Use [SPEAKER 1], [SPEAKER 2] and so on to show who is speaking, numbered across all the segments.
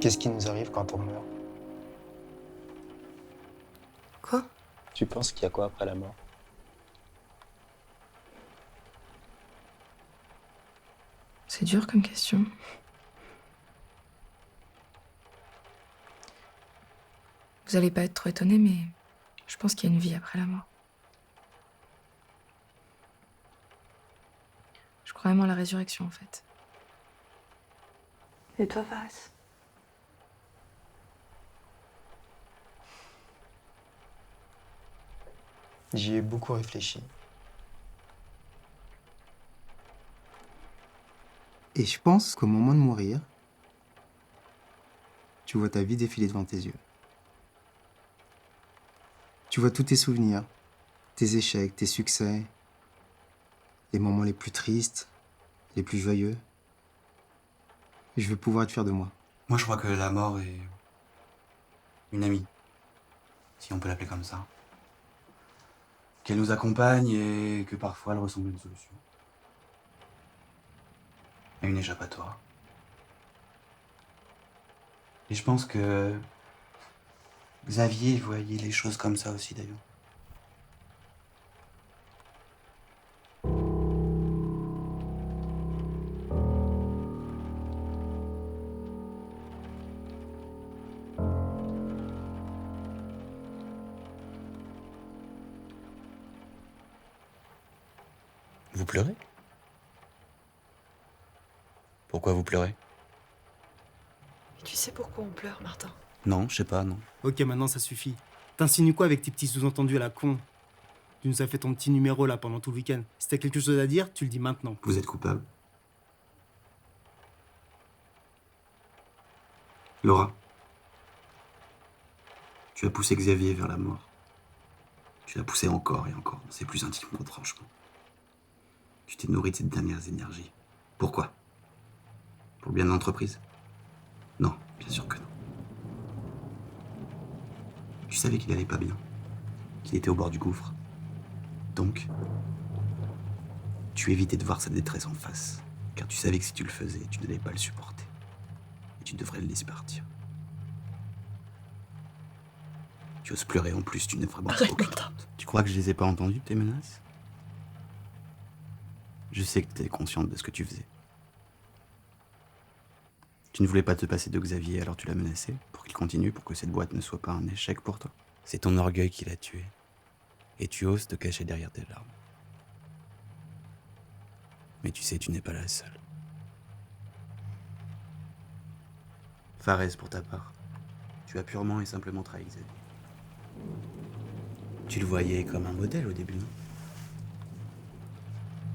[SPEAKER 1] Qu'est-ce qui nous arrive quand on meurt?
[SPEAKER 2] Quoi?
[SPEAKER 1] Tu penses qu'il y a quoi après la mort?
[SPEAKER 2] C'est dur comme question. Vous allez pas être trop étonnés, mais je pense qu'il y a une vie après la mort. Je crois vraiment à la résurrection, en fait.
[SPEAKER 3] Et toi, Fares?
[SPEAKER 1] J'y ai beaucoup réfléchi.
[SPEAKER 4] Et je pense qu'au moment de mourir, tu vois ta vie défiler devant tes yeux. Tu vois tous tes souvenirs, tes échecs, tes succès, les moments les plus tristes, les plus joyeux. Et je veux pouvoir être fier de moi.
[SPEAKER 5] Moi, je crois que la mort est une amie, si on peut l'appeler comme ça. Qu'elle nous accompagne et que parfois elle ressemble à une solution. À une échappatoire. Et je pense que Xavier voyait les choses comme ça aussi, d'ailleurs. Vous pleurez? Pourquoi vous pleurez?
[SPEAKER 3] Mais tu sais pourquoi on pleure, Martin?
[SPEAKER 5] Non, je sais pas, non.
[SPEAKER 6] Ok, maintenant ça suffit. T'insinues quoi avec tes petits sous-entendus à la con? Tu nous as fait ton petit numéro là pendant tout le week-end. Si t'as quelque chose à dire, tu le dis maintenant.
[SPEAKER 5] Vous êtes coupable. Laura, tu as poussé Xavier vers la mort. Tu l'as poussé encore et encore, dans ses plus intimes retranchements. Tu t'es nourri de ses dernières énergies. Pourquoi? Pour le bien de l'entreprise? Non, bien sûr que non. Tu savais qu'il allait pas bien, qu'il était au bord du gouffre. Donc, tu évitais de voir sa détresse en face, car tu savais que si tu le faisais, tu n'allais pas le supporter. Et tu devrais le laisser partir. Tu oses pleurer en plus, tu n'es vraiment
[SPEAKER 3] Arrête,
[SPEAKER 5] aucune
[SPEAKER 3] Martin.
[SPEAKER 5] honte. Tu crois que je les ai pas entendues, tes menaces? Je sais que tu es consciente de ce que tu faisais. Tu ne voulais pas te passer de Xavier, alors tu l'as menacé pour qu'il continue, pour que cette boîte ne soit pas un échec pour toi. C'est ton orgueil qui l'a tué. Et tu oses te cacher derrière tes larmes. Mais tu sais, tu n'es pas la seule. Fares, pour ta part, tu as purement et simplement trahi Xavier. Tu le voyais comme un modèle au début, non?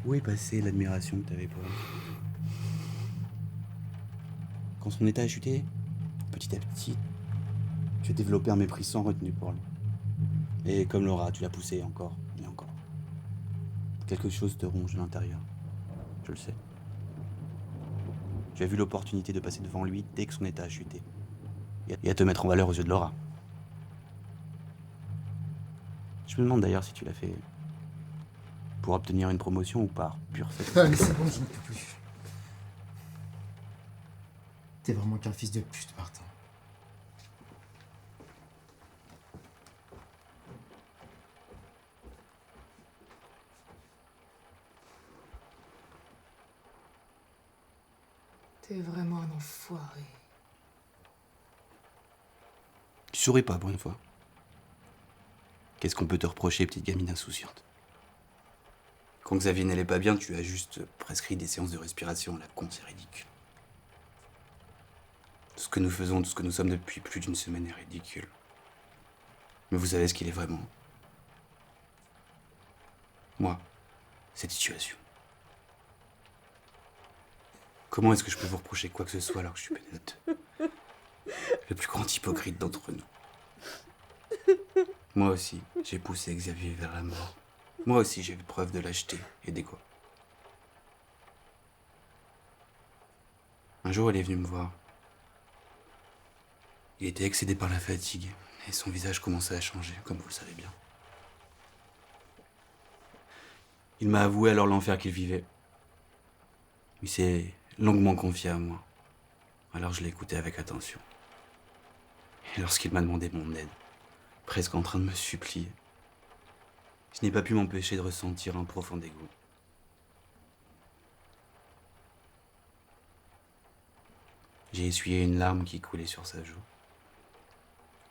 [SPEAKER 5] Où est passée l'admiration que tu avais pour lui? Quand son état a chuté, petit à petit, tu as développé un mépris sans retenue pour lui. Et comme Laura, tu l'as poussé encore et encore. Quelque chose te ronge de l'intérieur. Je le sais. Tu as vu l'opportunité de passer devant lui dès que son état a chuté. Et à te mettre en valeur aux yeux de Laura. Je me demande d'ailleurs si tu l'as fait pour obtenir une promotion ou par pure satisfaction.
[SPEAKER 4] Allez, c'est bon, je ne peux plus. T'es vraiment qu'un fils de pute, Martin.
[SPEAKER 3] T'es vraiment un enfoiré.
[SPEAKER 5] souris pas pour une fois. Qu'est-ce qu'on peut te reprocher, petite gamine insouciante? Quand Xavier n'allait pas bien, tu as juste prescrit des séances de respiration. La con, c'est ridicule. Tout ce que nous faisons, tout ce que nous sommes depuis plus d'une semaine est ridicule. Mais vous savez ce qu'il est vraiment? Moi, cette situation. Comment est-ce que je peux vous reprocher quoi que ce soit alors que je suis Pénélope, le plus grand hypocrite d'entre nous? Moi aussi, j'ai poussé Xavier vers la mort. Moi aussi, j'ai fait preuve de lâcheté et d'égo. Un jour, il est venu me voir. Il était excédé par la fatigue et son visage commençait à changer, comme vous le savez bien. Il m'a avoué alors l'enfer qu'il vivait. Il s'est longuement confié à moi. Alors je l'ai écouté avec attention. Et lorsqu'il m'a demandé mon aide, presque en train de me supplier, je n'ai pas pu m'empêcher de ressentir un profond dégoût. J'ai essuyé une larme qui coulait sur sa joue.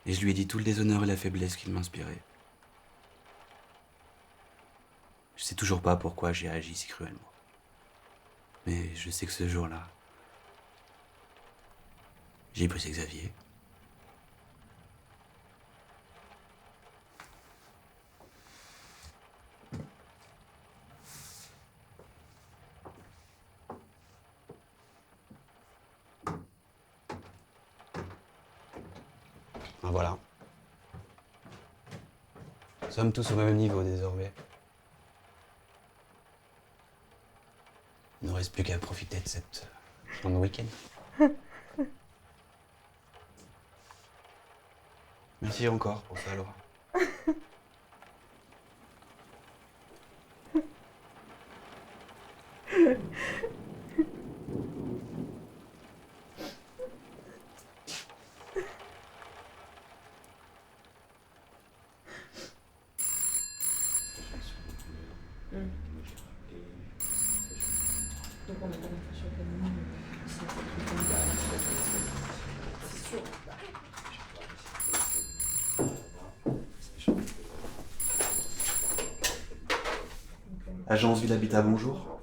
[SPEAKER 5] Et je lui ai dit tout le déshonneur et la faiblesse qu'il m'inspirait. Je sais toujours pas pourquoi j'ai agi si cruellement. Mais je sais que ce jour-là, j'ai brisé Xavier. Ben voilà. Nous sommes tous au même niveau désormais. Il ne reste plus qu'à profiter de cette fin de week-end. Merci encore pour ça, Laura.
[SPEAKER 3] Donc on a pas l'impression que nous, c'est sûr.
[SPEAKER 5] Agence Ville Habitat, bonjour.